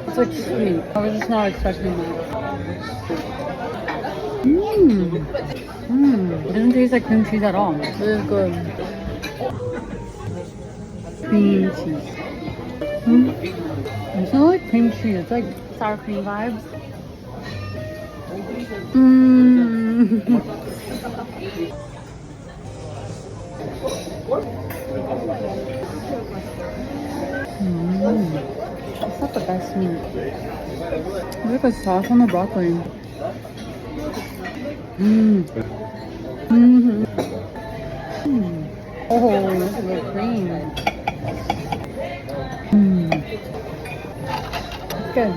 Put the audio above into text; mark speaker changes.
Speaker 1: It's like sweet. I was just not expecting that. Mmm. Mmm. It doesn't taste like cream cheese at all. It is good. Cream cheese. It's not like cream cheese. It's like sour cream vibes. Mmm. It's not the best meat. Look at the sauce on the broccoli. Mmm. Mm-hmm. Oh, look at the cream. Mmm. It's good.